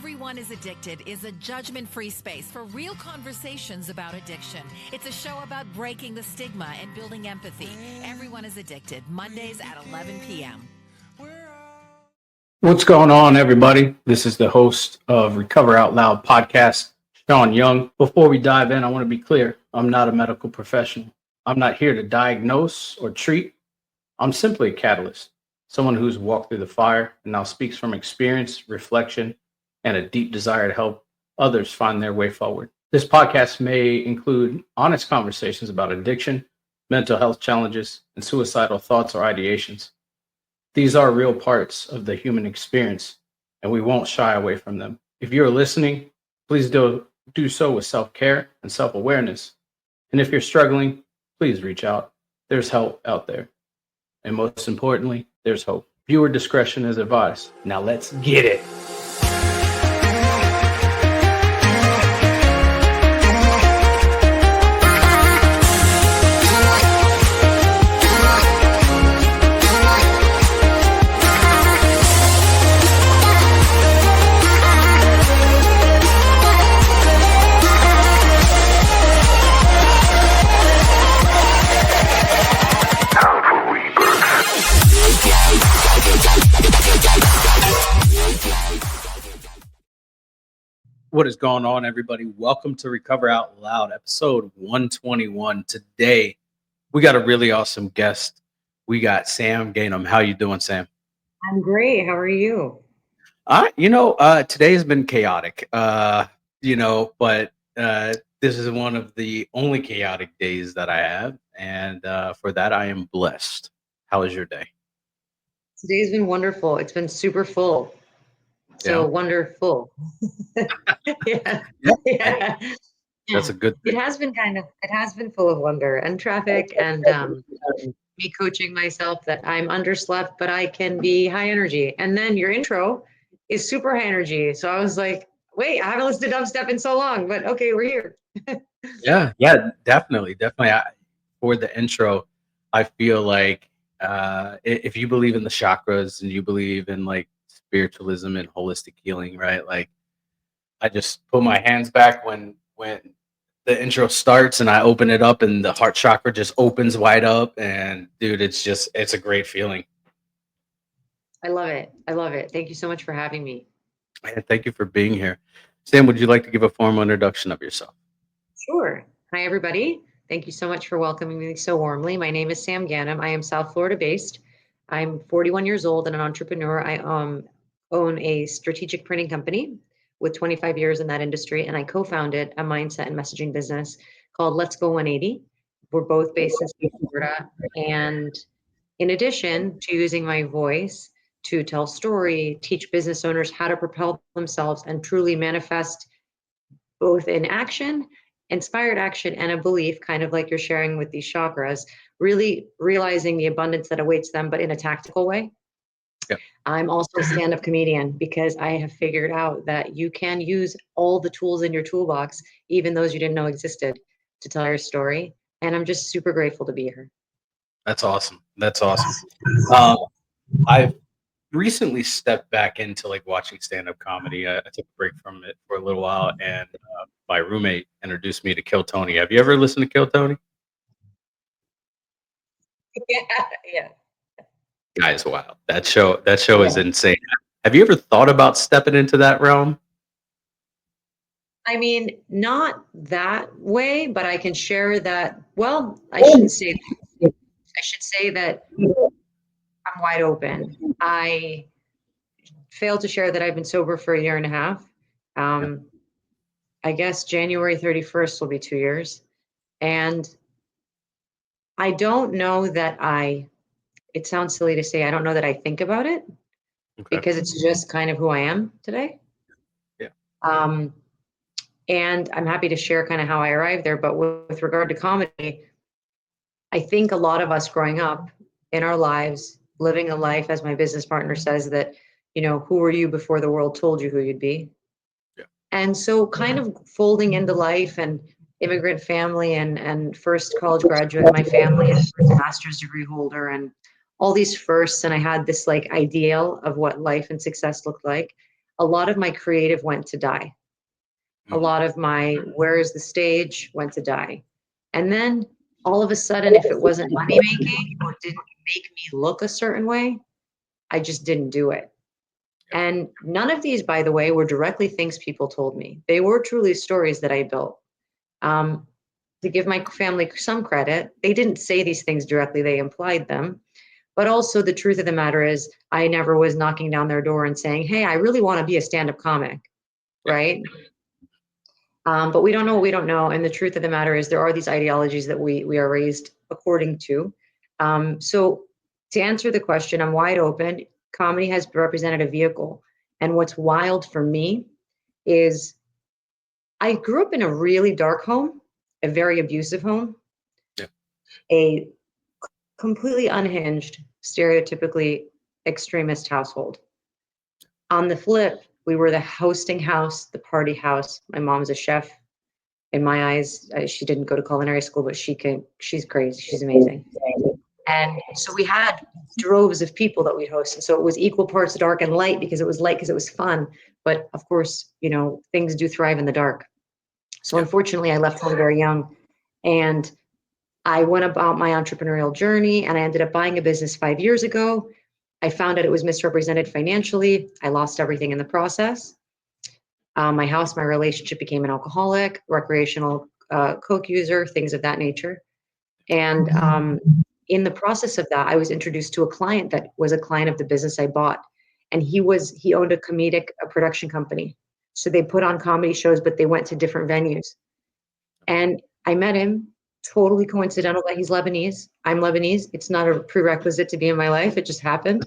Everyone is Addicted is a judgment-free space for real conversations about addiction. It's a show about breaking the stigma and building empathy. Everyone is Addicted, Mondays at 11 p.m. What's going on, everybody? This is the host of Recover Out Loud podcast, Sean Young. Before we dive in, I want to be clear. I'm not a medical professional. I'm not here to diagnose or treat. I'm simply a catalyst, someone who's walked through the fire and now speaks from experience, reflection, and a deep desire to help others find their way forward. This podcast may include honest conversations about addiction, mental health challenges, and suicidal thoughts or ideations. These are real parts of the human experience, and we won't shy away from them. If you're listening, please do so with self-care and self-awareness. And if you're struggling, please reach out. There's help out there. And most importantly, there's hope. Viewer discretion is advised. Now let's get it. What is going on, everybody? Welcome to Recover Out Loud, episode 121. Today, we got a really awesome guest. We got Sam Ghanem. How you doing, Sam? I'm great. How are you? Today has been chaotic, but this is one of the only chaotic days that I have, and for that, I am blessed. How was your day? Today's been wonderful. It's been super full. So wonderful. Yeah. That's a good thing. It has been full of wonder and traffic and me coaching myself that I'm underslept, but I can be high energy. And then your intro is super high energy. So I was like, wait, I haven't listened to dubstep in so long, but okay, we're here. Yeah, definitely. For the intro, I feel like if you believe in the chakras and you believe in like spiritualism and holistic healing, right? Like I just put my hands back when the intro starts and I open it up and the heart chakra just opens wide up, and dude, it's a great feeling. I love it. Thank you so much for having me. And thank you for being here. Sam, would you like to give a formal introduction of yourself? Sure. Hi, everybody. Thank you so much for welcoming me so warmly. My name is Sam Ghanem. I am South Florida based. I'm 41 years old and an entrepreneur. I own a strategic printing company with 25 years in that industry, and I co-founded a mindset and messaging business called Let's Go 180. We're both based in South Florida, and in addition to using my voice to tell story, teach business owners how to propel themselves and truly manifest both in action, inspired action, and a belief, kind of like you're sharing with these chakras, really realizing the abundance that awaits them, but in a tactical way. Yep. I'm also a stand-up comedian because I have figured out that you can use all the tools in your toolbox, even those you didn't know existed, to tell your story. And I'm just super grateful to be here. That's awesome. I've recently stepped back into like watching stand-up comedy. I took a break from it for a little while, and my roommate introduced me to Kill Tony. Have you ever listened to Kill Tony? Yeah. Guys, wow. That show is insane. Have you ever thought about stepping into that realm? I mean, not that way, but I can share that. Well, I shouldn't say that. I should say that I'm wide open. I failed to share that I've been sober for a year and a half. I guess January 31st will be 2 years. And I don't know that it sounds silly to say, I don't know that I think about it, because it's just kind of who I am today. Yeah. And I'm happy to share kind of how I arrived there. But with regard to comedy, I think a lot of us growing up in our lives, living a life, as my business partner says, that, who were you before the world told you who you'd be? Yeah. And so kind of folding into life and immigrant family and first college graduate in my family and first master's degree holder and all these firsts. And I had this like ideal of what life and success looked like. a lot of my creative went to die. A lot of my where is the stage went to die. And then all of a sudden, if it wasn't money making or didn't make me look a certain way, I just didn't do it. And none of these, by the way, were directly things people told me. They were truly stories that I built. To give my family some credit, they didn't say these things directly, they implied them. But also the truth of the matter is I never was knocking down their door and saying, hey, I really want to be a stand-up comic, right? But we don't know what we don't know. And the truth of the matter is there are these ideologies that we are raised according to. So to answer the question, I'm wide open. Comedy has represented a vehicle. And what's wild for me is I grew up in a really dark home, a very abusive home, a completely unhinged, stereotypically extremist household. On the flip, we were the hosting house, the party house. My mom's a chef. In my eyes, she didn't go to culinary school, but she's crazy. She's amazing. And so we had droves of people that we'd host. And so it was equal parts dark and light because it was light, because it was fun. But of course, things do thrive in the dark. So unfortunately, I left home very young. And I went about my entrepreneurial journey and I ended up buying a business 5 years ago. I found out it was misrepresented financially. I lost everything in the process. My house, my relationship became an alcoholic, recreational coke user, things of that nature. And in the process of that, I was introduced to a client that was a client of the business I bought. And he owned a production company. So they put on comedy shows, but they went to different venues. And I met him, totally coincidental that he's Lebanese. I'm Lebanese. It's not a prerequisite to be in my life. It just happened.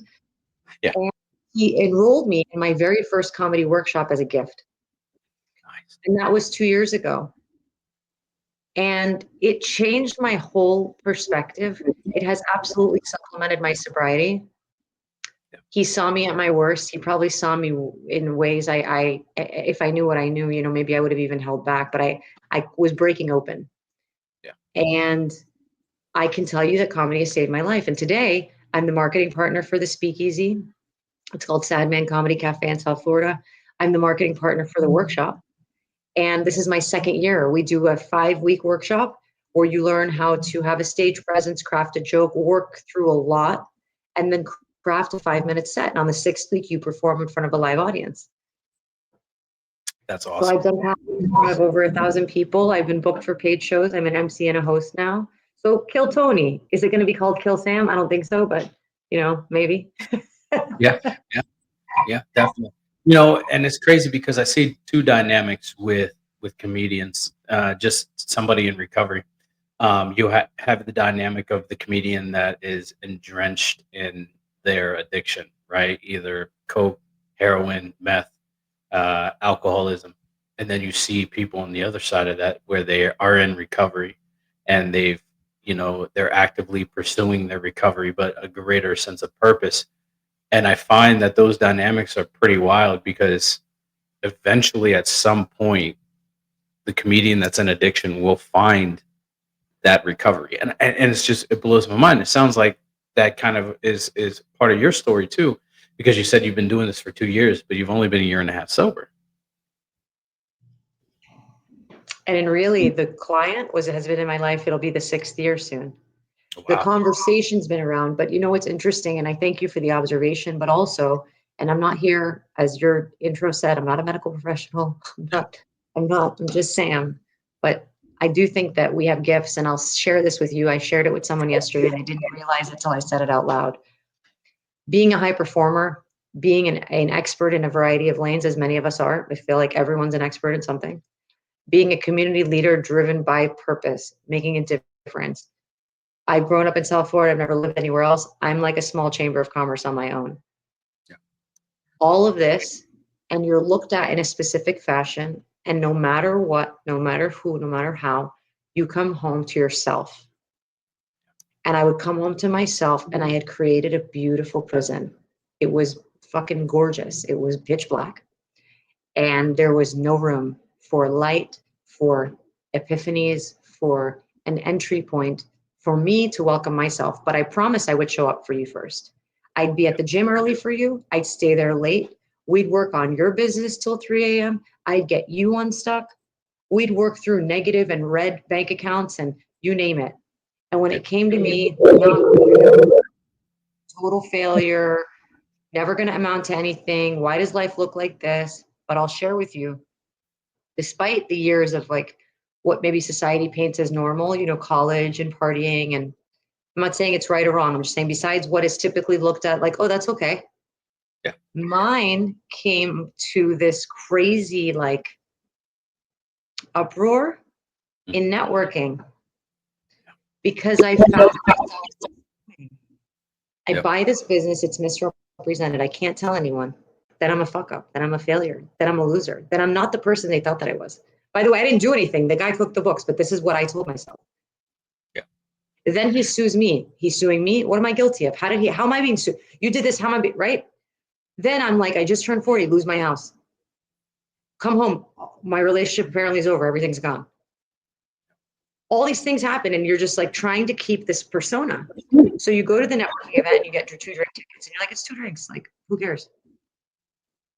Yeah. And he enrolled me in my very first comedy workshop as a gift. Nice. And that was 2 years ago. And it changed my whole perspective. It has absolutely supplemented my sobriety. Yeah. He saw me at my worst. He probably saw me in ways if I knew what I knew, maybe I would have even held back, but I was breaking open. Yeah. And I can tell you that comedy has saved my life. And today I'm the marketing partner for the Speakeasy. It's called Sad Man Comedy Cafe in South Florida. I'm the marketing partner for the workshop. And this is my second year. We do a 5-week workshop where you learn how to have a stage presence, craft a joke, work through a lot, and then craft a 5-minute set. And on the 6th week, you perform in front of a live audience. That's awesome. So I've done that in front of over 1,000 people. I've been booked for paid shows. I'm an MC and a host now. So Kill Tony. Is it going to be called Kill Sam? I don't think so, but maybe. Yeah, definitely. And it's crazy because I see two dynamics with comedians, just somebody in recovery. You have the dynamic of the comedian that is drenched in their addiction, right? Either coke, heroin, meth, alcoholism. And then you see people on the other side of that where they are in recovery and they're actively pursuing their recovery, but a greater sense of purpose. And I find that those dynamics are pretty wild because eventually at some point, the comedian that's in addiction will find that recovery. And it blows my mind. It sounds like that kind of is part of your story too, because you said you've been doing this for 2 years, but you've only been 1.5 years sober. And really the client has been in my life. It'll be the 6th year soon. Wow. The conversation's been around, but what's interesting, and I thank you for the observation, but also, and I'm not here, as your intro said, I'm not a medical professional. I'm just Sam, but I do think that we have gifts, and I'll share this with you. I shared it with someone yesterday and I didn't realize it till I said it out loud. Being a high performer, being an expert in a variety of lanes, as many of us are, I feel like everyone's an expert in something. Being a community leader driven by purpose, making a difference. I've grown up in South Florida. I've never lived anywhere else. I'm like a small chamber of commerce on my own. Yeah. All of this, and you're looked at in a specific fashion. And no matter what, no matter who, no matter how, you come home to yourself. And I would come home to myself, and I had created a beautiful prison. It was fucking gorgeous. It was pitch black. And there was no room for light, for epiphanies, for an entry point for me to welcome myself. But I promised I would show up for you first. I'd be at the gym early for you. I'd stay there late. We'd work on your business till 3 a.m. I'd get you unstuck. We'd work through negative and red bank accounts and you name it. And when it came to me, total failure, never going to amount to anything. Why does life look like this? But I'll share with you, despite the years of like what maybe society paints as normal, college and partying. And I'm not saying it's right or wrong. I'm just saying, besides what is typically looked at like, oh, that's okay. Yeah. Mine came to this crazy like uproar in networking because I found myself, I buy this business, it's misrepresented. I can't tell anyone that I'm a fuck up, that I'm a failure, that I'm a loser, that I'm not the person they thought that I was. By the way, I didn't do anything. The guy cooked the books, but this is what I told myself. Yeah. Then he sues me. He's suing me. What am I guilty of? How am I being sued? You did this. How am I being, right? Then I'm like, I just turned 40, lose my house. Come home. My relationship apparently is over. Everything's gone. All these things happen and you're just like trying to keep this persona. So you go to the networking event and you get 2 drink tickets and you're like, it's 2 drinks. Like, who cares?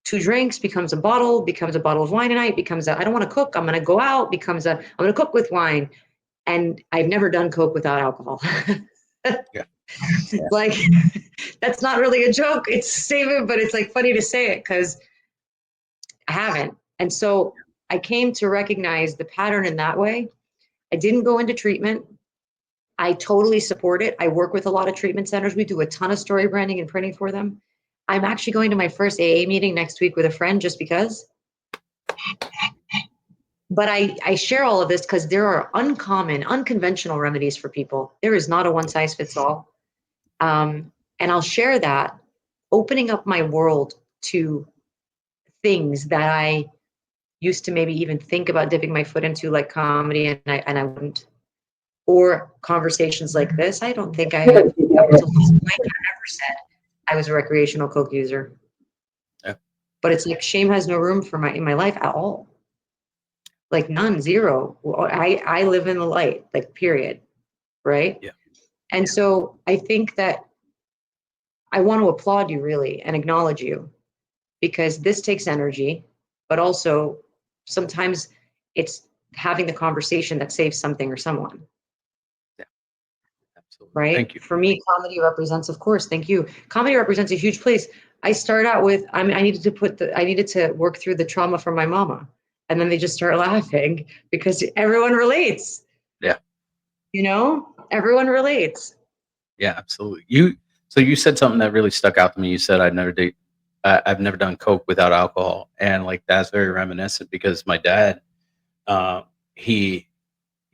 2 drinks becomes a bottle of wine a night, becomes I don't want to cook. I'm going to go out, I'm going to cook with wine. And I've never done Coke without alcohol. Yeah. Like, that's not really a joke. It's a statement, but it's like funny to say it because I haven't. And so I came to recognize the pattern in that way. I didn't go into treatment. I totally support it. I work with a lot of treatment centers. We do a ton of story branding and printing for them. I'm actually going to my first AA meeting next week with a friend just because. But I share all of this because there are unconventional remedies for people. There is not a one size fits all. And I'll share that, opening up my world to things that I used to maybe even think about dipping my foot into, like comedy, and I wouldn't. Or conversations like this. I don't think I have, up until this point, I've never said I was a recreational Coke user. Yeah. But it's like shame has no room in my life at all. Like none, zero. I live in the light, like period. Right? Yeah. And so I think that I want to applaud you really and acknowledge you because this takes energy, but also sometimes it's having the conversation that saves something or someone. Yeah. Absolutely. Right? Thank you. For me, comedy represents, of course, thank you. Comedy represents a huge place. I start out with, I needed to work through the trauma from my mama. And then they just start laughing because everyone relates. Yeah. Everyone relates. Yeah, absolutely. So you said something that really stuck out to me. You said I've never done Coke without alcohol, and like that's very reminiscent because my dad, he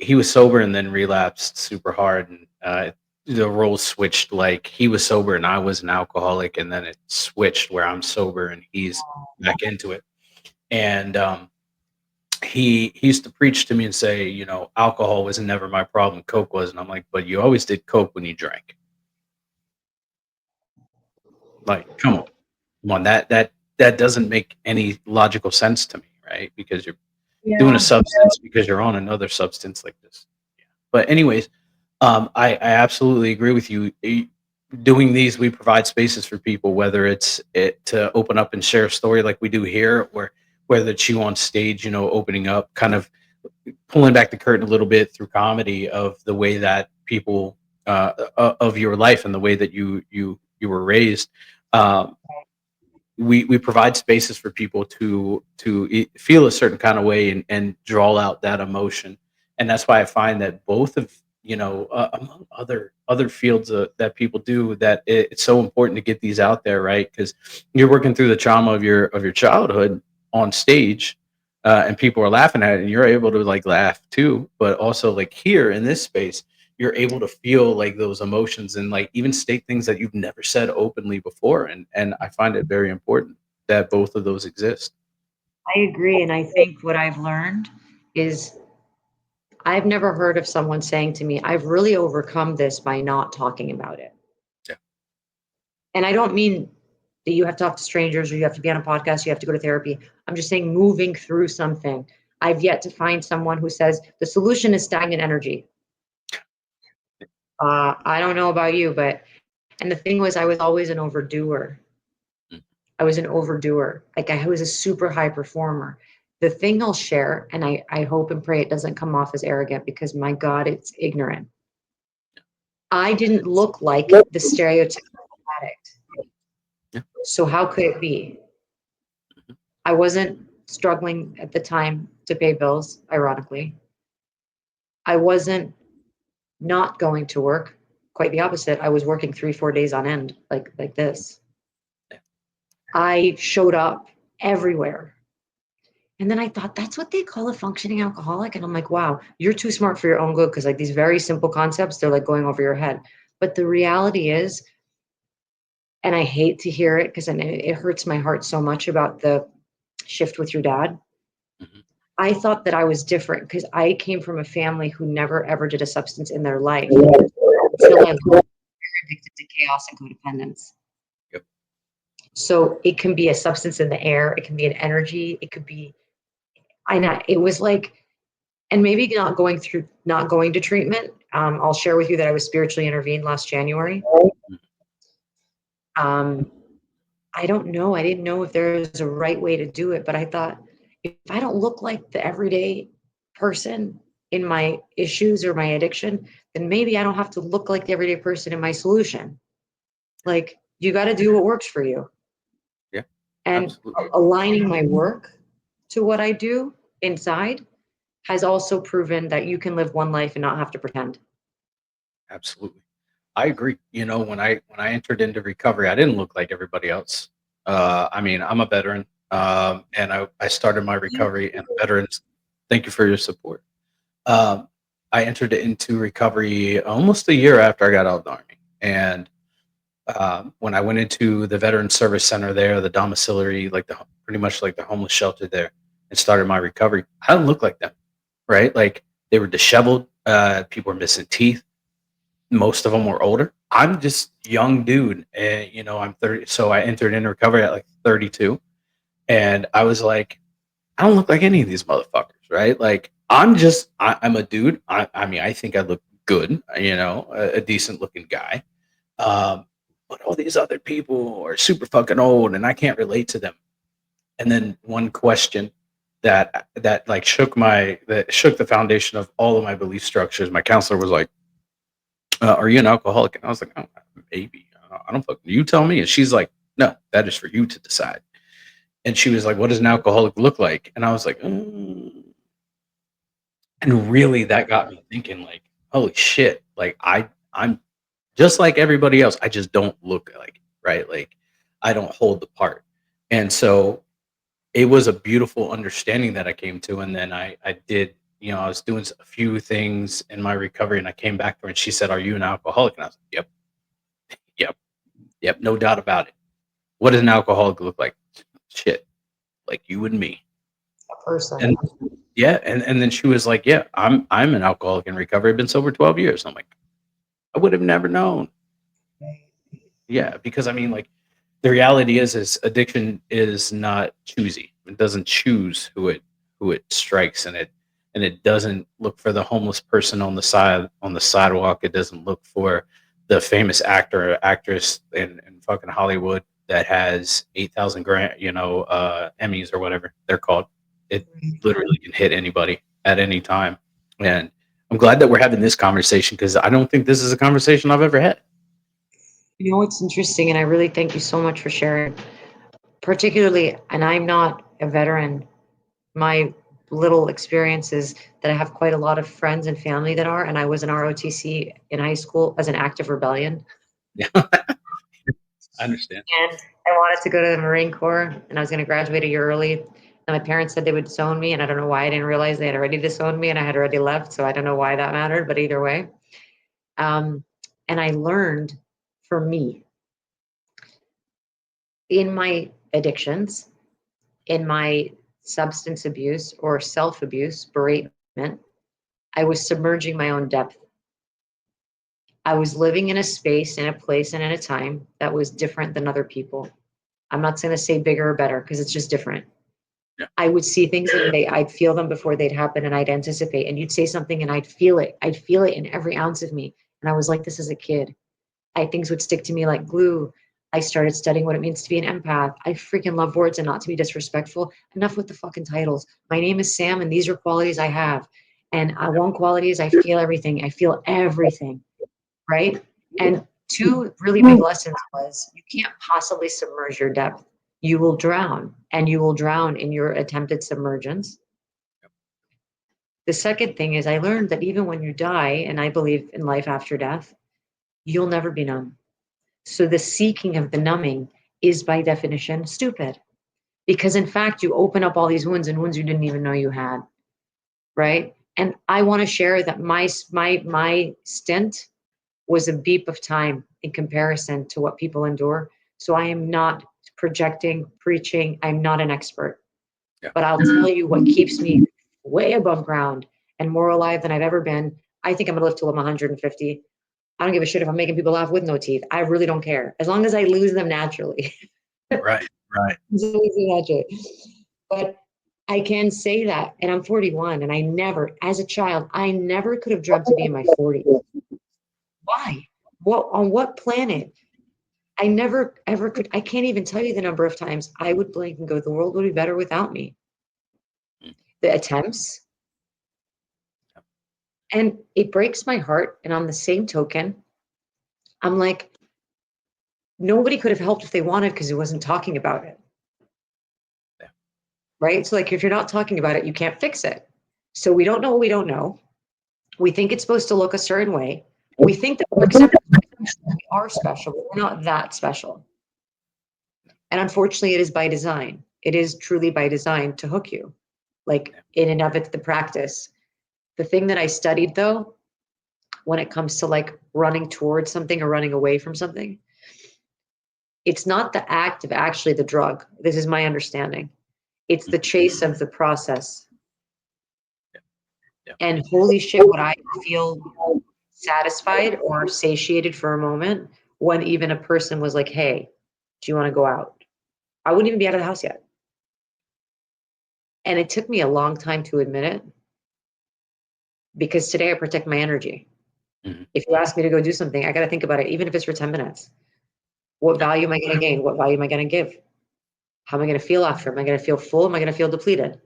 was sober and then relapsed super hard, and the roles switched. Like he was sober and I was an alcoholic, and then it switched where I'm sober and he's back into it. And he used to preach to me and say, alcohol was never my problem, Coke was. And I'm like, but you always did Coke when you drank. Like, come on, that doesn't make any logical sense to me, right? Because you're doing a substance because you're on another substance like this. Yeah. But anyways, I absolutely agree with you. Doing these, we provide spaces for people, whether it's to open up and share a story like we do here, or whether it's you on stage, opening up, kind of pulling back the curtain a little bit through comedy of the way that people of your life and the way that you were raised. We provide spaces for people to feel a certain kind of way and draw out that emotion, and that's why I find that both of among other fields that people do, that it's so important to get these out there, right? Because you're working through the trauma of your childhood on stage, and people are laughing at it, and you're able to like laugh too, but also like here in this space, you're able to feel like those emotions and like even state things that you've never said openly before. And I find it very important that both of those exist. I agree. And I think what I've learned is I've never heard of someone saying to me, I've really overcome this by not talking about it. Yeah. And I don't mean that you have to talk to strangers or you have to be on a podcast, you have to go to therapy. I'm just saying moving through something. I've yet to find someone who says the solution is stagnant energy. I don't know about you, and the thing was, I was always an overdoer. I was an overdoer. Like I was a super high performer. The thing I'll share, and I hope and pray it doesn't come off as arrogant because my God, it's ignorant. I didn't look like the stereotypical addict. Yeah. So how could it be? I wasn't struggling at the time to pay bills, ironically. I wasn't not going to work. Quite the opposite. I was working 3-4 days on end, like this. I showed up everywhere. And then I thought, that's what they call a functioning alcoholic. And I'm like, wow, you're too smart for your own good. Because like these very simple concepts, they're like going over your head. But the reality is, and I hate to hear it because it hurts my heart so much about the shift with your dad. Mm-hmm. I thought that I was different because I came from a family who never ever did a substance in their life. So I'm addicted to chaos and codependence. Yep. So it can be a substance in the air. It can be an energy. It could be, I know it was like, and maybe not going to treatment. I'll share with you that I was spiritually intervened last January. I don't know. I didn't know if there was a right way to do it, but I thought if I don't look like the everyday person in my issues or my addiction, then maybe I don't have to look like the everyday person in my solution. Like you got to do what works for you. Yeah. And Absolutely. aligning my work to what I do inside has also proven that you can live one life and not have to pretend. Absolutely. I agree. You know, when I entered into recovery, I didn't look like everybody else. I mean, I'm a veteran, and I started my recovery. And veterans, thank you for your support. I entered into recovery almost a year after I got out of the Army, and when I went into the Veteran Service Center there, the domiciliary, like pretty much like the homeless shelter there, and started my recovery, I didn't look like them, right? Like they were disheveled. People were missing teeth. Most of them were older. I'm just young dude, and you know I'm 30. So I entered into recovery at like 32, and I was like, I don't look like any of these motherfuckers, right? Like I'm a dude. I mean, I think I look good, you know, a decent looking guy. But all these other people are super fucking old, and I can't relate to them. And then one question that like shook the foundation of all of my belief structures. My counselor was like, "Are you an alcoholic?" And I was like, "Oh, maybe. I don't fucking. You tell me." And she's like, "No, that is for you to decide." And she was like, "What does an alcoholic look like?" And I was like, and really that got me thinking, like, holy shit, like I'm just like everybody else. I just don't look like it, right? Like I don't hold the part. And so it was a beautiful understanding that I came to. And then I did, you know, I was doing a few things in my recovery, and I came back to her and she said, "Are you an alcoholic?" And I was like, "Yep, yep, yep, no doubt about it." What does an alcoholic look like? Shit, like you and me. A person. And yeah, and then she was like, "Yeah, I'm an alcoholic in recovery. I've been sober 12 years." I'm like, I would have never known. Yeah, because I mean, like, the reality is addiction is not choosy. It doesn't choose who it strikes, and it doesn't look for the homeless person on the sidewalk. It doesn't look for the famous actor or actress in fucking Hollywood that has 8,000 grand, Emmys or whatever they're called. It literally can hit anybody at any time. And I'm glad that we're having this conversation because I don't think this is a conversation I've ever had. You know, it's interesting, and I really thank you so much for sharing. Particularly, and I'm not a veteran, my little experience is that I have quite a lot of friends and family that are, and I was an ROTC in high school as an act of rebellion. Yeah, I understand. And I wanted to go to the Marine Corps, and I was going to graduate a year early. And my parents said they would disown me, and I don't know why. I didn't realize they had already disowned me, and I had already left, so I don't know why that mattered, but either way. And I learned for me, in my addictions, in my substance abuse or self-abuse, beratement, I was submerging my own depth. I was living in a space, in a place, and in a time that was different than other people. I'm not going to say bigger or better because it's just different. Yeah. I would see things and I'd feel them before they'd happen, and I'd anticipate. And you'd say something and I'd feel it. I'd feel it in every ounce of me. And I was like this as a kid. Things would stick to me like glue. I started studying what it means to be an empath. I freaking love words, and not to be disrespectful. Enough with the fucking titles. My name is Sam, and these are qualities I have. And one quality is I feel everything. I feel everything, right? And two really big lessons was you can't possibly submerge your depth. You will drown, and you will drown in your attempted submergence. The second thing is I learned that even when you die, and I believe in life after death, you'll never be numb. So the seeking of the numbing is by definition stupid, because in fact you open up all these wounds and wounds you didn't even know you had, right? And I want to share that my stint was a beep of time in comparison to what people endure. So I am not projecting, preaching. I'm not an expert, but I'll tell you what keeps me way above ground and more alive than I've ever been. I think I'm gonna live till I'm 150. I don't give a shit if I'm making people laugh with no teeth. I really don't care. As long as I lose them naturally. Right. But I can say that, and I'm 41, and I never, as a child, I never could have dreamt to be in my 40s. Why? What, on what planet? I never ever could. I can't even tell you the number of times I would blink and go, the world would be better without me. The attempts. And it breaks my heart. And on the same token, I'm like, nobody could have helped if they wanted because it wasn't talking about it. Yeah. Right? So like if you're not talking about it, you can't fix it. So we don't know what we don't know. We think it's supposed to look a certain way. We think that we're accepted. We are special, but we're not that special. And unfortunately, it is by design. It is truly by design to hook you. Like in and of it's the practice. The thing that I studied though, when it comes to like running towards something or running away from something, it's not the act of actually the drug. This is my understanding. It's the chase of the process. Yeah. And holy shit, would I feel satisfied or satiated for a moment when even a person was like, hey, do you want to go out? I wouldn't even be out of the house yet. And it took me a long time to admit it because today I protect my energy. Mhm. If you ask me to go do something, I got to think about it, even if it's for 10 minutes. What value am I going to gain? What value am I going to give? How am I going to feel after? Am I going to feel full? Am I going to feel depleted?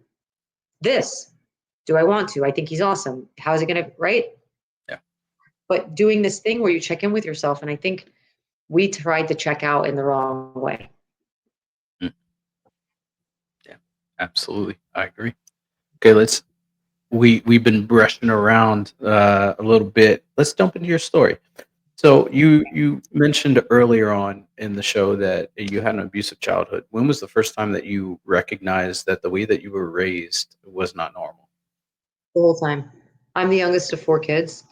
This, do I want to? I think he's awesome. How is it going to, right? Yeah. But doing this thing where you check in with yourself, and I think we tried to check out in the wrong way. Yeah, absolutely. I agree. Okay, we've been brushing around a little bit. Let's jump into your story. So you mentioned earlier on in the show that you had an abusive childhood. When was the first time that you recognized that the way that you were raised was not normal? The whole time. I'm the youngest of 4 kids.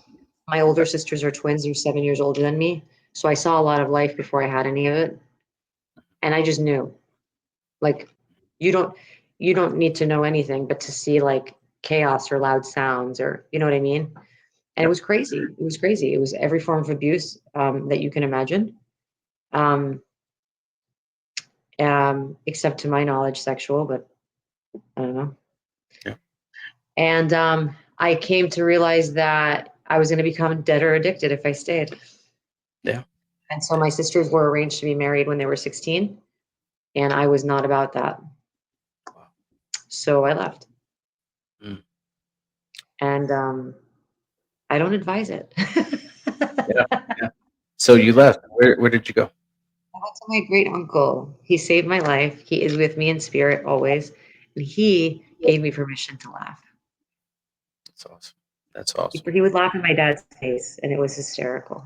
My older Okay. sisters are twins. They're 7 years older than me. So I saw a lot of life before I had any of it. And I just knew, like, you don't you don't need to know anything but to see like chaos or loud sounds, or you know what I mean? And it Yep. was crazy. It was crazy. It was every form of abuse that you can imagine. Um, except to my knowledge, sexual, but I don't know. Yeah. And I came to realize that I was going to become dead or addicted if I stayed. Yeah. And so my sisters were arranged to be married when they were 16, and I was not about that. Wow. So I left. Mm. And I don't advise it. Yeah. Yeah. So you left. Where did you go? I went to my great uncle. He saved my life. He is with me in spirit always. And he gave me permission to laugh. That's awesome. That's awesome. He would laugh in my dad's face, and it was hysterical.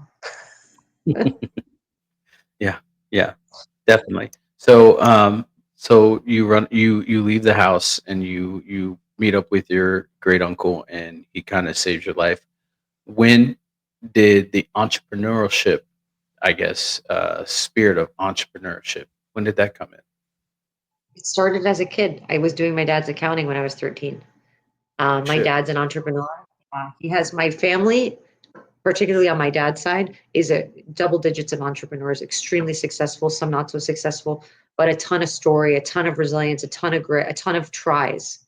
Yeah. Yeah. Definitely. So you leave the house and you meet up with your great uncle and he kind of saves your life. When did the entrepreneurship, I guess, spirit of entrepreneurship, when did that come in? It started as a kid. I was doing my dad's accounting when I was 13. My Shit. dad's an entrepreneur. He has my family, particularly on my dad's side, is a double digits of entrepreneurs, extremely successful, some not so successful, but a ton of story, a ton of resilience, a ton of grit, a ton of tries,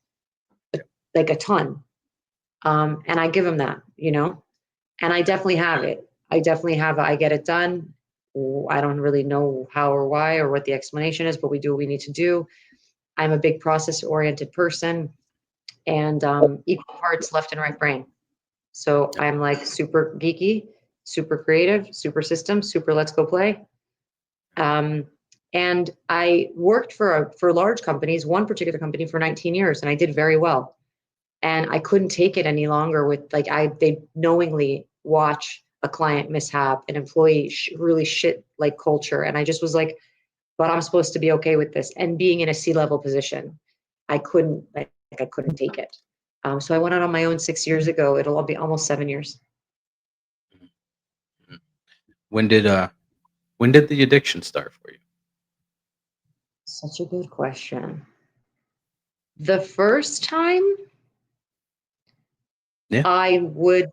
like a ton. And I give them that, you know, and I definitely have it. I definitely have it. I get it done. I don't really know how or why or what the explanation is, but we do what we need to do. I'm a big process oriented person, and equal parts left and right brain. So I'm like super geeky, super creative, super system, super let's go play. Um, and I worked for large companies, one particular company for 19 years, and I did very well. And I couldn't take it any longer with like they knowingly watch a client mishap, an employee really shit like culture, and I just was like, but I'm supposed to be okay with this. And being in a C-level position, I couldn't take it. So I went out on my own 6 years ago. It'll be almost 7 years. When did the addiction start for you? Such a good question. The first time, Yeah. I would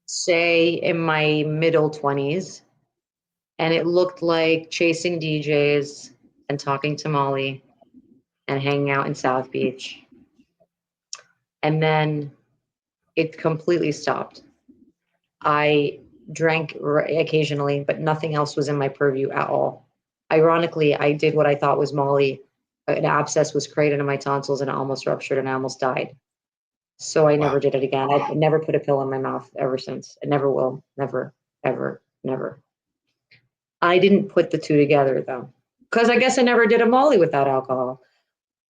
say in my middle 20s, and it looked like chasing DJs and talking to Molly and hanging out in South Beach. And then it completely stopped. I drank occasionally, but nothing else was in my purview at all. Ironically, I did what I thought was Molly. An abscess was created in my tonsils and it almost ruptured and I almost died. So I never Wow. did it again. I never put a pill in my mouth ever since. I never will. Never, ever, never. I didn't put the two together though, because I guess I never did a Molly without alcohol.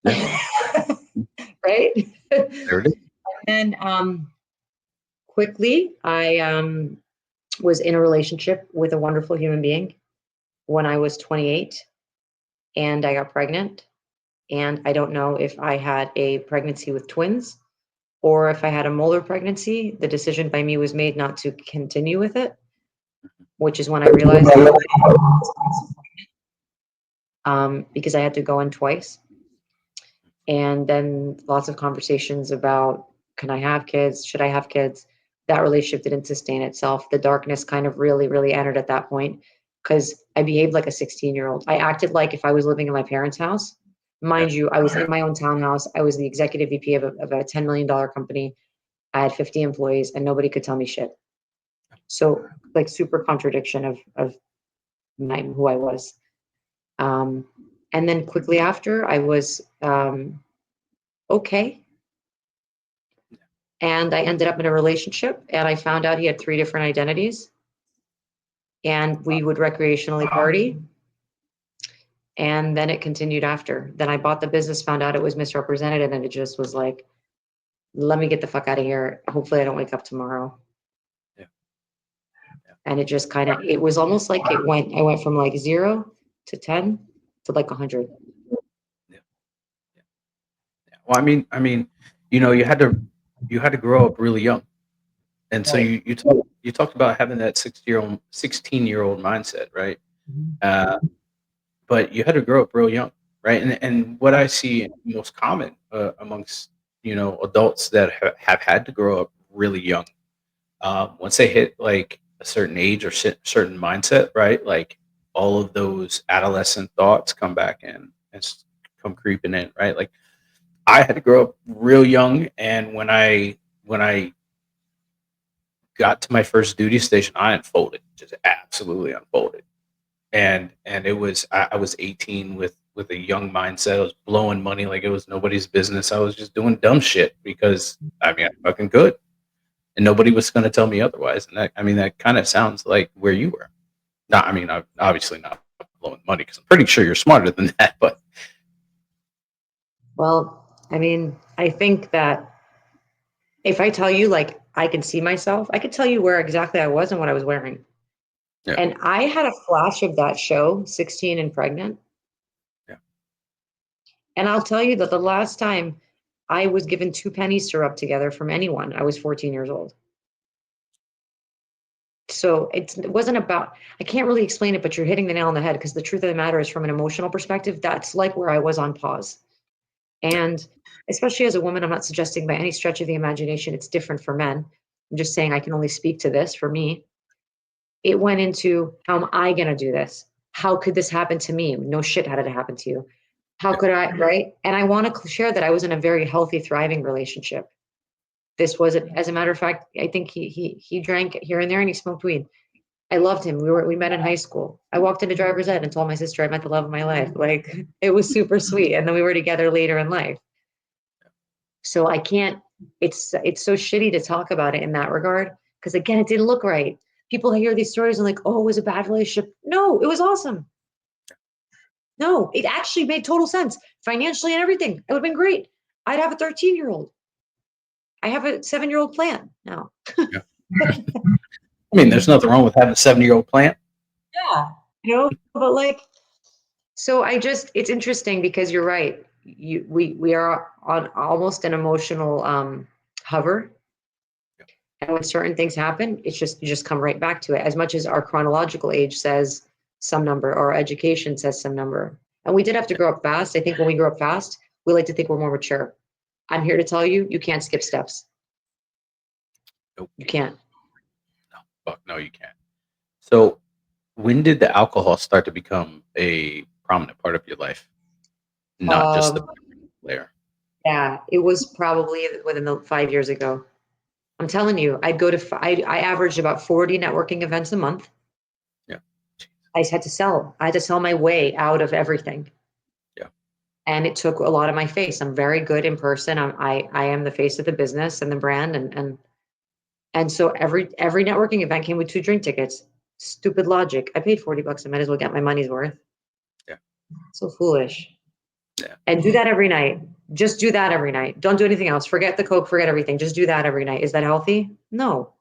Yeah. Right? There it is. And quickly, I was in a relationship with a wonderful human being when I was 28, and I got pregnant. And I don't know if I had a pregnancy with twins or if I had a molar pregnancy. The decision by me was made not to continue with it, which is when I realized because I had to go in twice. And then lots of conversations about, can I have kids? Should I have kids? That relationship didn't sustain itself. The darkness kind of really, really entered at that point because I behaved like a 16-year-old. I acted like if I was living in my parents' house. Mind you, I was in my own townhouse. I was the executive VP of a $10 million company. I had 50 employees and nobody could tell me shit. So like super contradiction of who I was. And then quickly after I was okay. And I ended up in a relationship and I found out he had 3 different identities. And we would recreationally party. And then it continued after. Then I bought the business, found out it was misrepresented, and it just was like, let me get the fuck out of here. Hopefully I don't wake up tomorrow. Yeah. And it just kind of, it was almost like I went from like 0 to 10 to like 100. Yeah. Well, I mean, you had to grow up really young, and so Right. you talked about having that 16-year-old mindset, right? But you had to grow up real young, right? And what I see most common amongst adults that have had to grow up really young, once they hit like a certain age or certain mindset, right? Like all of those adolescent thoughts come back in and come creeping in, right? Like I had to grow up real young, and when I got to my first duty station, I unfolded, just absolutely unfolded. And it was I was 18 with a young mindset. I was blowing money like it was nobody's business. I was just doing dumb shit because I mean I'm fucking good, and nobody was going to tell me otherwise. And that kind of sounds like where you were. Not, I mean, obviously not blowing money because I'm pretty sure you're smarter than that. But Well, I mean, I think that if I tell you, like, I can see myself, I could tell you where exactly I was and what I was wearing. yeah, And I had a flash of that show, 16 and Pregnant. yeah, And I'll tell you that the last time I was given 2 pennies to rub together from anyone, I was 14 years old. So it wasn't about, I can't really explain it, but you're hitting the nail on the head because the truth of the matter is, from an emotional perspective, that's like where I was on pause. yeah, And especially as a woman, I'm not suggesting by any stretch of the imagination it's different for men. I'm just saying I can only speak to this for me. It went into, how am I going to do this? How could this happen to me? No shit, how did it happen to you? How yeah, could I, right? And I want to share that I was in a very healthy, thriving relationship. This wasn't, as a matter of fact, I think he drank here and there and he smoked weed. I loved him. We met in high school. I walked into driver's ed and told my sister I met the love of my life. Like it was super sweet. And then we were together later in life. So I can't, it's so shitty to talk about it in that regard. Because again, it didn't look right. People hear these stories and like, oh, it was a bad relationship. No, it was awesome. No, it actually made total sense financially and everything. It would have been great. I'd have a 13-year-old. I have a 7-year-old plant now. Yeah. I mean, there's nothing wrong with having a 7-year-old plant. Yeah. But like, so it's interesting because you're right. We are on almost an emotional hover. And when certain things happen, you just come right back to it. As much as our chronological age says some number, or our education says some number. And we did have to grow up fast. I think when we grow up fast, we like to think we're more mature. I'm here to tell you, you can't skip steps. Nope. You can't. No, fuck no, you can't. So when did the alcohol start to become a prominent part of your life? Not just the player. Yeah, it was probably within the 5 years ago. I'm telling you, I averaged about 40 networking events a month. Yeah. I had to sell my way out of everything. Yeah. And it took a lot of my face. I'm very good in person. I am the face of the business and the brand. And so every networking event came with 2 drink tickets. Stupid logic. I paid $40. I might as well get my money's worth. Yeah. So foolish. Yeah. And do that every night. Just do that every night. Don't do anything else. Forget the Coke, forget everything. Just do that every night. Is that healthy? No.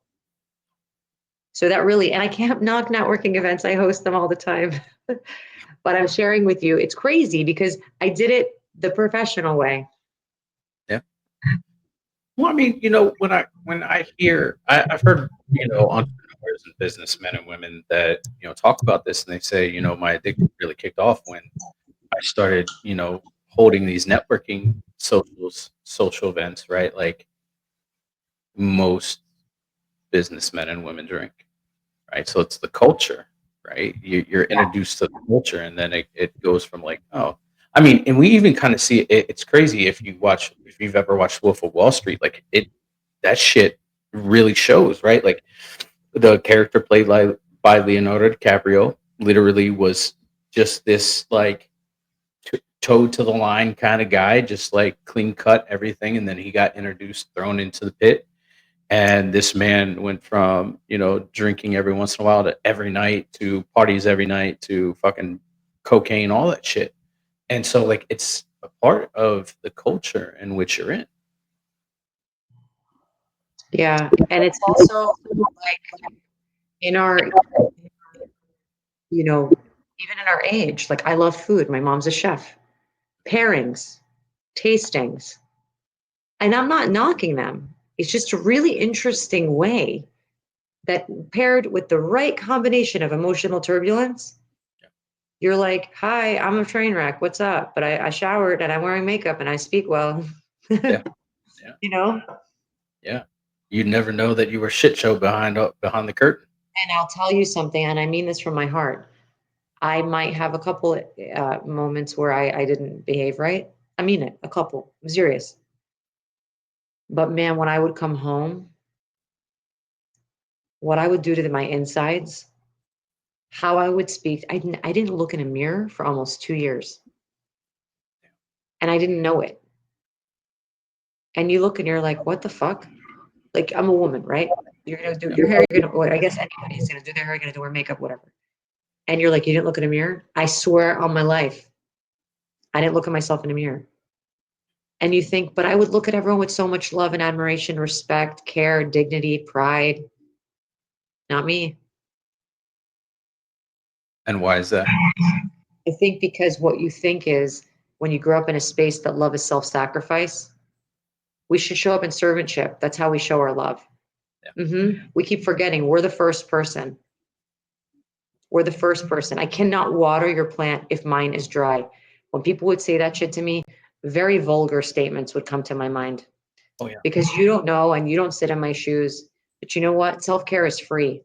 So that really, and I can't knock networking events. I host them all the time. But I'm sharing with you, it's crazy because I did it the professional way. Yeah. Well, I mean, when I hear, I've heard, entrepreneurs and businessmen and women that, talk about this, and they say, my addiction really kicked off when I started, holding these networking social events, right? Like most businessmen and women drink, right? So it's the culture, right? You're introduced to the culture, and then it goes from like, oh, I mean, and we even kind of see it. It's crazy if you've ever watched Wolf of Wall Street, like that shit really shows, right? Like the character played by Leonardo DiCaprio literally was just this like toe to the line kind of guy, just like clean cut everything, and then he got introduced, thrown into the pit. And this man went from, drinking every once in a while to every night to parties every night to fucking cocaine, all that shit. And so, like, it's a part of the culture in which you're in. Yeah. And it's also like in our, even in our age, like I love food. My mom's a chef. Pairings, tastings. And I'm not knocking them. It's just a really interesting way that paired with the right combination of emotional turbulence, you're like, hi, I'm a train wreck. What's up? But I showered and I'm wearing makeup and I speak well. Yeah. Yeah. Yeah. You'd never know that you were shit show behind the curtain. And I'll tell you something, and I mean this from my heart. I might have a couple moments where I didn't behave right. I mean it, a couple. I'm serious. But man, when I would come home, what I would do to my insides, how I would speak. I didn't look in a mirror for almost 2 years. And I didn't know it. And you look and you're like, what the fuck? Like, I'm a woman, right? You're going to do your hair. I guess anybody's going to do their hair, going to do their makeup, whatever. And you're like, you didn't look in a mirror? I swear on my life, I didn't look at myself in a mirror. And you think, but I would look at everyone with so much love and admiration, respect, care, dignity, pride. Not me. And why is that? I think because what you think is when you grow up in a space that love is self-sacrifice, we should show up in servantship. That's how we show our love. Yeah. We keep forgetting we're the first person. We're the first person. I cannot water your plant if mine is dry. When people would say that shit to me, very vulgar statements would come to my mind. Oh, yeah. Because you don't know and you don't sit in my shoes. But you know what? Self-care is free.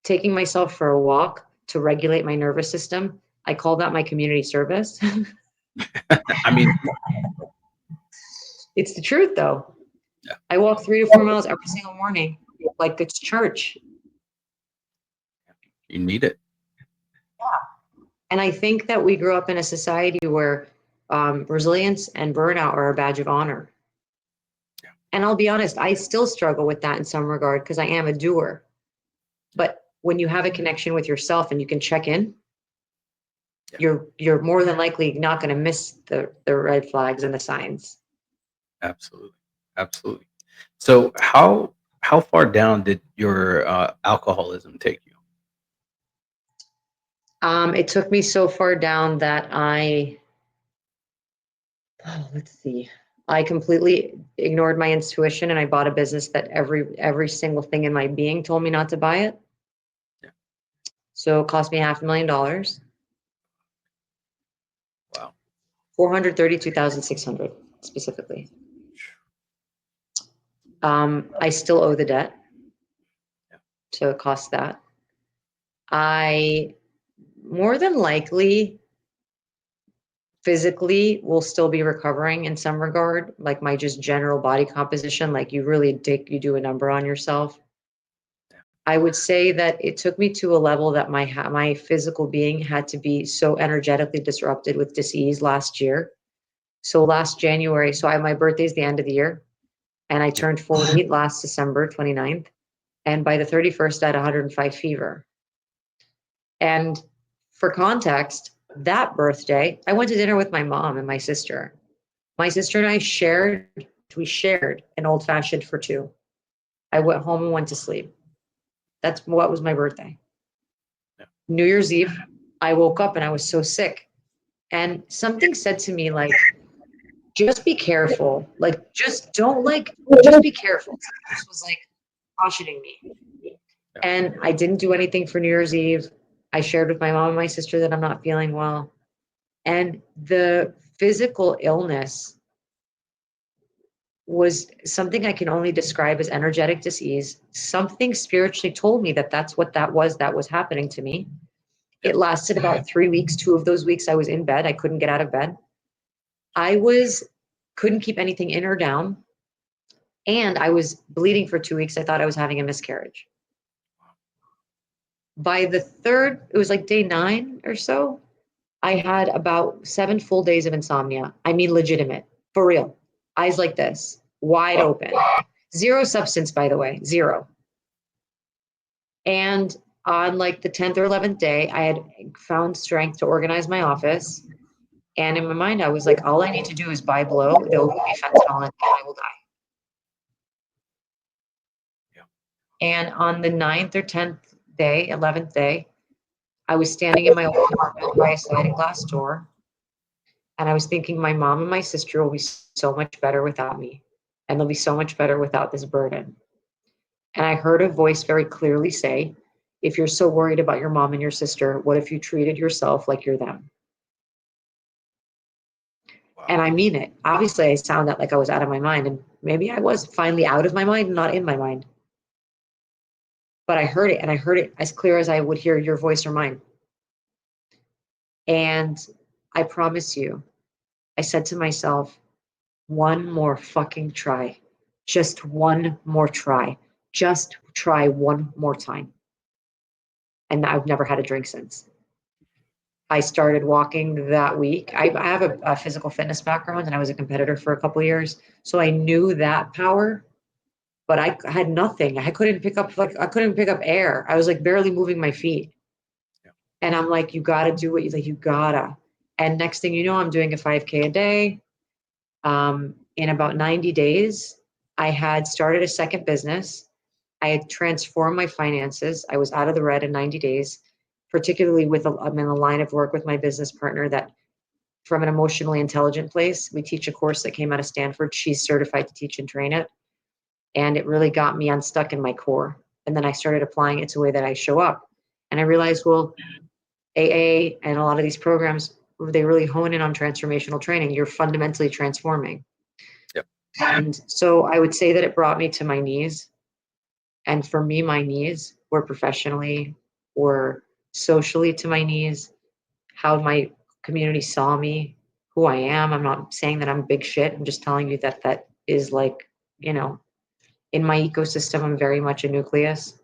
Taking myself for a walk to regulate my nervous system, I call that my community service. I mean, it's the truth, though. Yeah. I walk 3 to 4 miles every single morning, like it's church. You need it. And I think that we grew up in a society where resilience and burnout are a badge of honor. Yeah. And I'll be honest, I still struggle with that in some regard because I am a doer. But when you have a connection with yourself and you can check in, you're more than likely not going to miss the red flags and the signs. Absolutely. Absolutely. So how far down did your alcoholism take you? It took me so far down that let's see. I completely ignored my intuition and I bought a business that every single thing in my being told me not to buy it. Yeah. So it cost me $500,000. Wow. 432,600 specifically. I still owe the debt. Yeah. So it costs that. I more than likely physically will still be recovering in some regard, like my just general body composition, like you do a number on yourself. I would say that it took me to a level that my physical being had to be so energetically disrupted with disease last year. So last January, my birthday is the end of the year, and I turned 40 last December 29th. And by the 31st, I had 105 fever. And for context, that birthday, I went to dinner with my mom and my sister. My sister and I shared an old fashioned for two. I went home and went to sleep. That's what was my birthday. Yeah. New Year's Eve, I woke up and I was so sick. And something said to me, like, just be careful. Like, just be careful. This was like cautioning me. Yeah. And I didn't do anything for New Year's Eve. I shared with my mom and my sister that I'm not feeling well. And the physical illness was something I can only describe as energetic disease. Something spiritually told me that that's what that was happening to me. It lasted about 3 weeks. 2 of those weeks I was in bed. I couldn't get out of bed. Couldn't keep anything in or down. And I was bleeding for 2 weeks. I thought I was having a miscarriage. By the third, it was like day 9 or so, I had about 7 full days of insomnia. I mean, legitimate, for real. Eyes like this, wide open. Zero substance, by the way, zero. And on like the 10th or 11th day, I had found strength to organize my office. And in my mind, I was like, all I need to do is buy blow. There will be fentanyl in it, and I will die. Yeah. And on the 9th or 10th day, 11th day, I was standing in my old apartment by a sliding glass door. And I was thinking, my mom and my sister will be so much better without me. And they'll be so much better without this burden. And I heard a voice very clearly say, if you're so worried about your mom and your sister, what if you treated yourself like you're them? Wow. And I mean it. Obviously, I sounded like I was out of my mind. And maybe I was finally out of my mind, not in my mind. But I heard it, and I heard it as clear as I would hear your voice or mine. And I promise you, I said to myself, one more fucking try. Just one more try. Just try one more time. And I've never had a drink since. I started walking that week. I have a physical fitness background and I was a competitor for a couple of years. So I knew that power, but I had nothing. I couldn't pick up air. I was like barely moving my feet. Yeah. And I'm like, you gotta do what you gotta. And next thing you know, I'm doing a 5K a day. In about 90 days, I had started a second business. I had transformed my finances. I was out of the red in 90 days, particularly I'm in a line of work with my business partner that from an emotionally intelligent place. We teach a course that came out of Stanford. She's certified to teach and train it. And it really got me unstuck in my core. And then I started applying it to the way that I show up. And I realized, well, AA and a lot of these programs, they really hone in on transformational training. You're fundamentally transforming. Yep. And so I would say that it brought me to my knees. And for me, my knees were professionally or socially to my knees, how my community saw me, who I am. I'm not saying that I'm big shit. I'm just telling you that that is like, in my ecosystem, I'm very much a nucleus.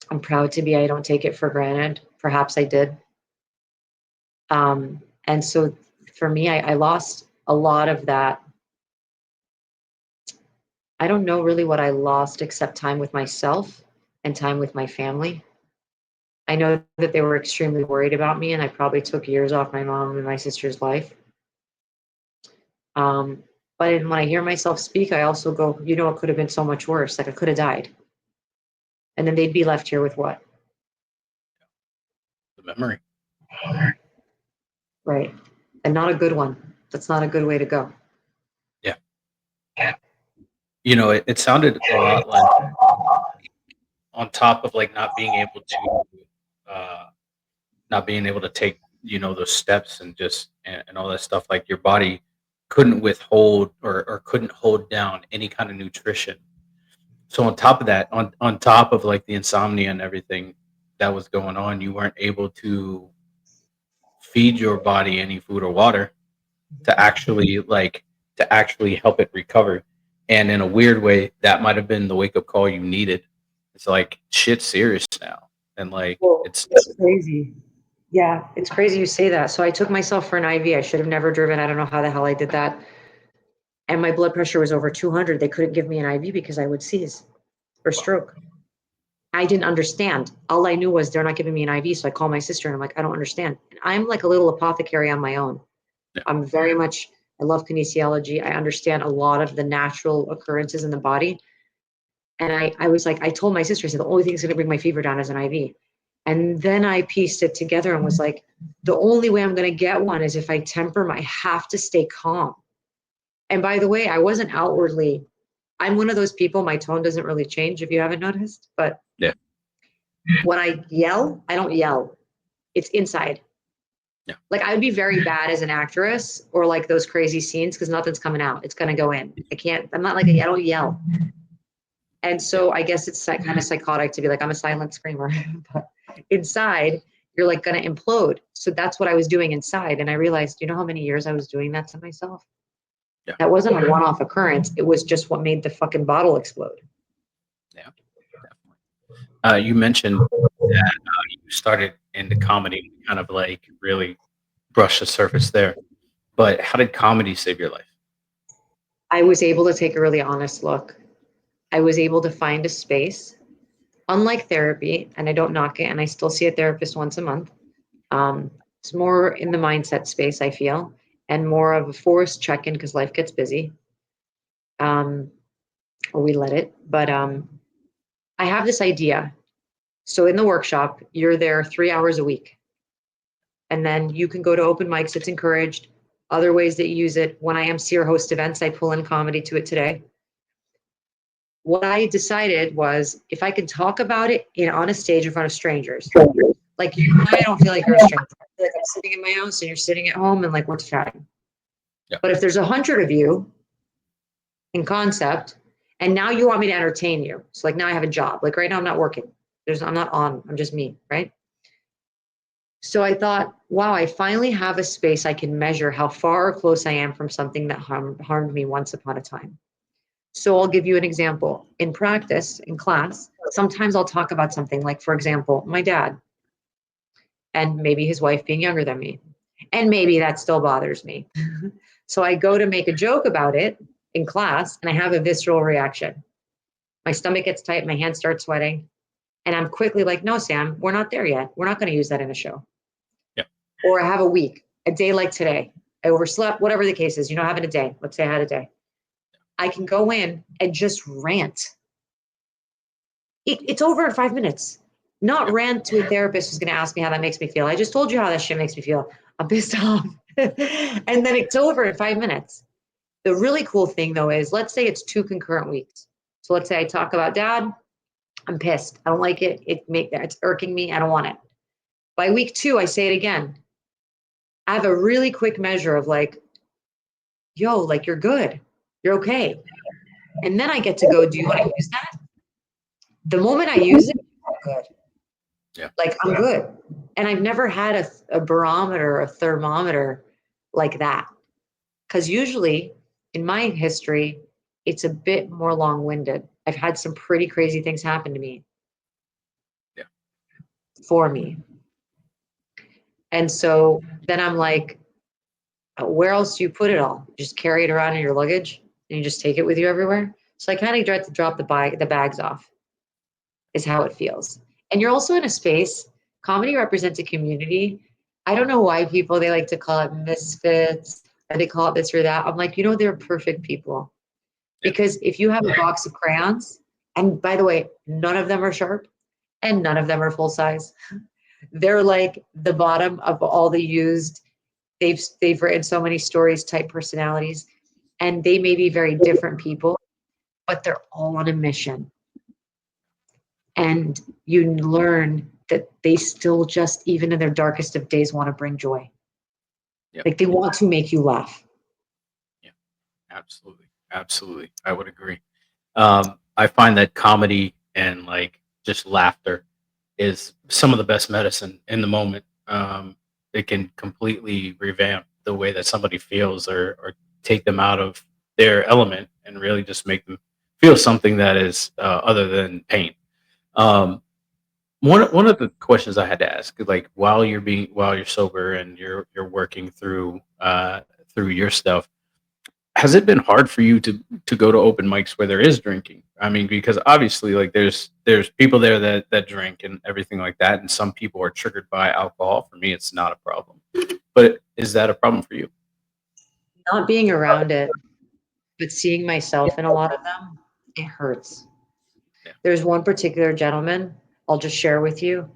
I'm proud to be. I don't take it for granted. Perhaps I did. And so for me, I lost a lot of that. I don't know really what I lost except time with myself and time with my family. I know that they were extremely worried about me, and I probably took years off my mom and my sister's life. But when I hear myself speak, I also go, you know, it could have been so much worse. Like I could have died. And then they'd be left here with what? The memory. Right. And not a good one. That's not a good way to go. Yeah. You know, it sounded a lot like on top of like not being able to take, you know, those steps and just and all that stuff, like your body couldn't withhold or couldn't hold down any kind of nutrition. So on top of that, on top of like the insomnia and everything that was going on, you weren't able to feed your body any food or water to actually help it recover. And in a weird way, that might have been the wake up call you needed. It's like shit's serious now. And like Well, it's it's crazy. Yeah, it's crazy you say that. So I took myself for an IV. I should have never driven. I don't know how the hell I did that. And my blood pressure was over 200. They couldn't give me an IV because I would seize or stroke. I didn't understand. All I knew was they're not giving me an IV. So I called my sister and I'm like, I don't understand. And I'm like a little apothecary on my own. yeah, I'm very much, I love kinesiology. I understand a lot of the natural occurrences in the body. And I was like, I told my sister, I said, the only thing that's going to bring my fever down is an IV. And then I pieced it together and was like, the only way I'm going to get one is if I temper I have to stay calm. And by the way, I wasn't outwardly, I'm one of those people, my tone doesn't really change if you haven't noticed, but yeah, when I yell, I don't yell. It's inside. yeah, Like I would be very bad as an actress or like those crazy scenes because nothing's coming out. It's going to go in. I'm not like I don't yell. And yeah. so I guess it's kind of psychotic to be like, I'm a silent screamer. But inside, you're like going to implode. So that's what I was doing inside. And I realized, you know how many years I was doing that to myself? Yeah. That wasn't a one-off occurrence. It was just what made the fucking bottle explode. Yeah, definitely. You mentioned that you started into comedy, kind of like really brushed the surface there. But how did comedy save your life? I was able to take a really honest look. I was able to find a space, unlike therapy, and I don't knock it, and I still see a therapist once a month. It's more in the mindset space, I feel, and more of a forced check-in because life gets busy. Um, or we let it. But I have this idea. So in the workshop, you're there 3 hours a week. And then you can go to open mics, it's encouraged. Other ways that you use it. When I MC or host events, I pull in comedy to it today. What I decided was if I could talk about it on a stage in front of strangers, like you and I don't feel like you're a stranger. I feel like I'm sitting in my house and you're sitting at home and like we're chatting. Yeah, But if there's 100 of you in concept, and now you want me to entertain you. So like now I have a job. Like right now I'm not working. I'm not on. I'm just me, right? So I thought, wow, I finally have a space I can measure how far or close I am from something that harmed me once upon a time. So I'll give you an example. In practice, in class, sometimes I'll talk about something like, for example, my dad and maybe his wife being younger than me. And maybe that still bothers me. So I go to make a joke about it in class and I have a visceral reaction. My stomach gets tight, my hands start sweating. And I'm quickly like, no, Sam, we're not there yet. We're not going to use that in a show. yeah, Or I have a week, a day like today. I overslept, whatever the case is, having a day. Let's say I had a day. I can go in and just rant. It's over in 5 minutes. Not yeah, rant to a therapist who's going to ask me how that makes me feel. I just told you how that shit makes me feel. I'm pissed off. And then it's over in 5 minutes. The really cool thing though is let's say it's 2 concurrent weeks. So let's say I talk about dad. I'm pissed. I don't like it. It's irking me. I don't want it. By week 2, I say it again. I have a really quick measure of like, yo, like you're good. You're okay. And then I get to go, do you want to use that? The moment I use it, I'm good. yeah, Like I'm good. And I've never had a barometer, a thermometer like that. Because usually in my history, it's a bit more long-winded. I've had some pretty crazy things happen to me. for me. And so then I'm like, where else do you put it all? Just carry it around in your luggage and you just take it with you everywhere. So I kind of tried to drop the bags off, is how it feels. And you're also in a space, comedy represents a community. I don't know why people, they like to call it misfits or they call it this or that. I'm like, they're perfect people. Because if you have a box of crayons, and by the way, none of them are sharp and none of them are full size. They're like the bottom of all the used. They've written so many stories, type personalities, and they may be very different people, but they're all on a mission. And you learn that they still just, even in their darkest of days, want to bring joy. Yep. Like they want to make you laugh. Yeah, absolutely. Absolutely. I would agree. I find that comedy and like just laughter is some of the best medicine in the moment. It can completely revamp the way that somebody feels or take them out of their element and really just make them feel something that is other than pain. Um, one of the questions I had to ask, like while you're sober and you're working through your stuff, has it been hard for you to go to open mics where there is drinking? I mean, because obviously, like there's people there that drink and everything like that, and some people are triggered by alcohol. For me, it's not a problem. But is that a problem for you? Not being around it, but seeing myself in a lot of them, it hurts. Yeah. There's one particular gentleman I'll just share with you.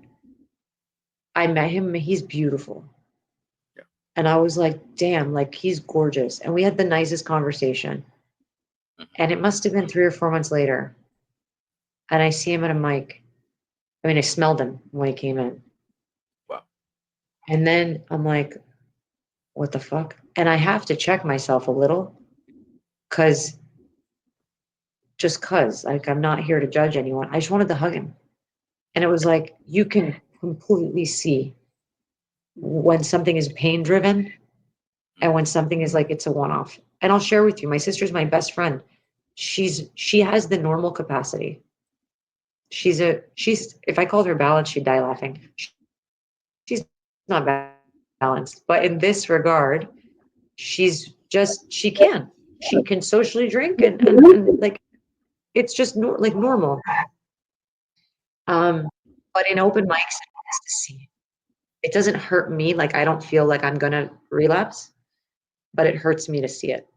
I met him, he's beautiful. Yeah. And I was like, damn, like he's gorgeous. And we had the nicest conversation. And it must have been 3 or 4 months later. And I see him at a mic. I mean, I smelled him when he came in. Wow. And then I'm like, what the fuck? And I have to check myself a little because like I'm not here to judge anyone. I just wanted to hug him. And it was like, you can completely see when something is pain driven and when something is like it's a one off. And I'll share with you, my sister's my best friend. She has the normal capacity. She's if I called her balanced, she'd die laughing. She's not balanced, but in this regard, she can socially drink and like it's just like normal. But in open mics, it has to see. It doesn't hurt me. Like I don't feel like I'm gonna relapse, but it hurts me to see it.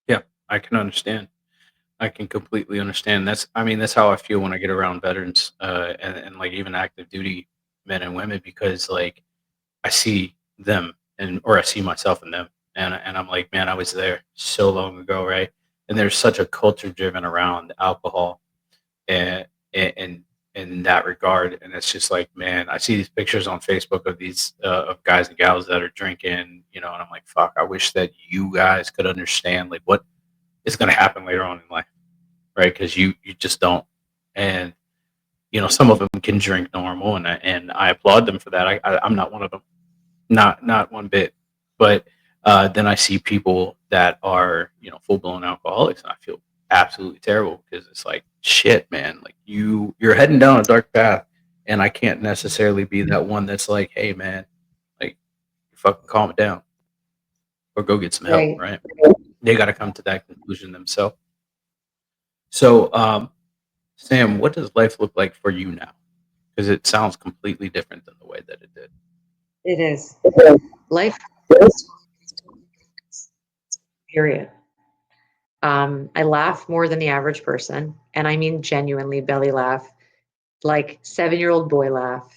Yeah, I can understand. I can completely understand. I mean, that's how I feel when I get around veterans, and like even active duty men and women, because like I see them or I see myself in them, and I'm like, man, I was there so long ago, right? And there's such a culture driven around alcohol, and and in that regard, and it's just like, man, I see these pictures on Facebook of these of guys and gals that are drinking, and I'm like, fuck, I wish that you guys could understand like what is going to happen later on in life, right? Because you just don't, and some of them can drink normal, and I applaud them for that. I'm not one of them, not one bit. But then I see people that are full blown alcoholics, and I feel absolutely terrible because it's like, shit, man, like you're heading down a dark path, and I can't necessarily be that one that's like, hey, man, like fucking calm it down or go get some help, Right. right? They got to come to that conclusion themselves. So, Sam, what does life look like for you now? Because it sounds completely different than the way that it did. It is. Life, period. I laugh more than the average person, and I mean genuinely belly laugh, like 7-year-old boy laugh.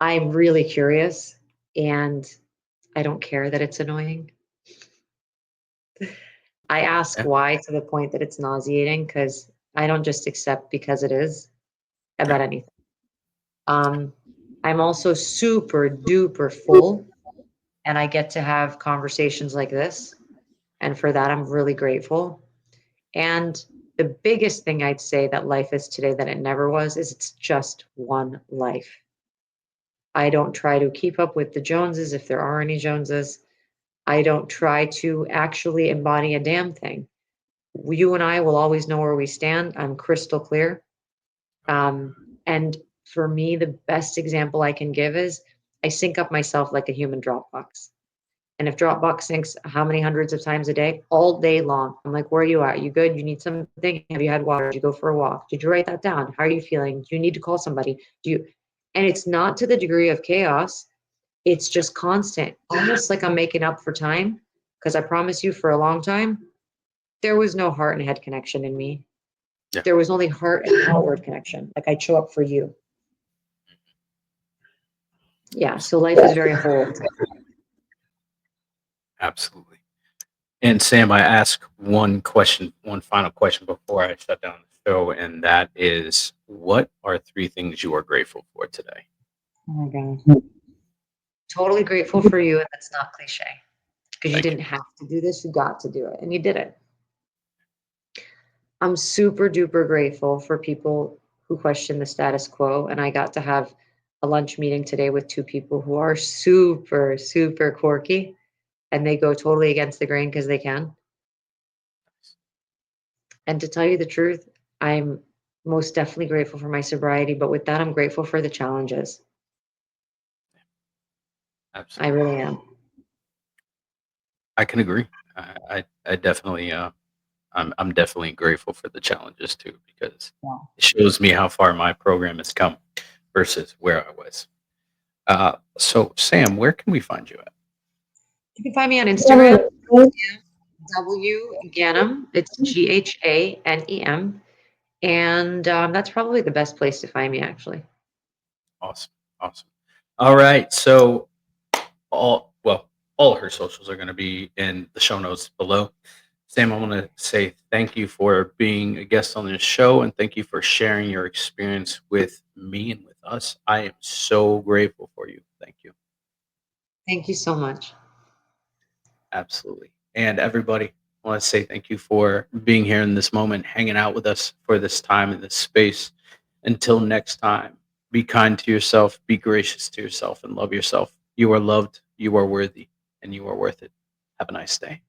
I'm really curious, and I don't care that it's annoying. I ask Yeah. why to the point that it's nauseating because I don't just accept because it is about Yeah. anything. I'm also super duper full, and I get to have conversations like this. And for that, I'm really grateful. And the biggest thing I'd say that life is today that it never was is it's just one life. I don't try to keep up with the Joneses if there are any Joneses. I don't try to actually embody a damn thing. You and I will always know where we stand. I'm crystal clear. And for me, the best example I can give is I sync up myself like a human Dropbox. And if Dropbox syncs how many hundreds of times a day, all day long, I'm like, where are you at? You good? You need something? Have you had water? Did you go for a walk? Did you write that down? How are you feeling? Do you need to call somebody? And it's not to the degree of chaos. It's just constant, almost like I'm making up for time. Because I promise you, for a long time, there was no heart and head connection in me. Yeah. There was only heart and outward connection. Like I'd show up for you. Yeah. So life is very whole. Absolutely. And Sam, I ask one final question before I shut down the show, and that is, what are 3 things you are grateful for today? Oh my God. Totally grateful for you. And that's not cliche because you Thank you. didn't have to do this. You got to do it and you did it. I'm super duper grateful for people who question the status quo. And I got to have a lunch meeting today with 2 people who are super, super quirky and they go totally against the grain because they can. And to tell you the truth, I'm most definitely grateful for my sobriety. But with that, I'm grateful for the challenges. I Absolutely. really am. I can agree. I definitely I'm definitely grateful for the challenges too, because Yeah. it shows me how far my program has come versus where I was. So Sam, where can we find you at? You can find me on Instagram, W Ghanem. It's Ghanem. And that's probably the best place to find me, actually. Awesome. Awesome. All right. So all her socials are going to be in the show notes below. Sam, I want to say thank you for being a guest on this show, and thank you for sharing your experience with me and with us. I am so grateful for you. Thank you. Thank you so much. Absolutely. And everybody, I want to say thank you for being here in this moment, hanging out with us for this time in this space. Until next time, be kind to yourself, be gracious to yourself, and love yourself. You are loved, you are worthy, and you are worth it. Have a nice day.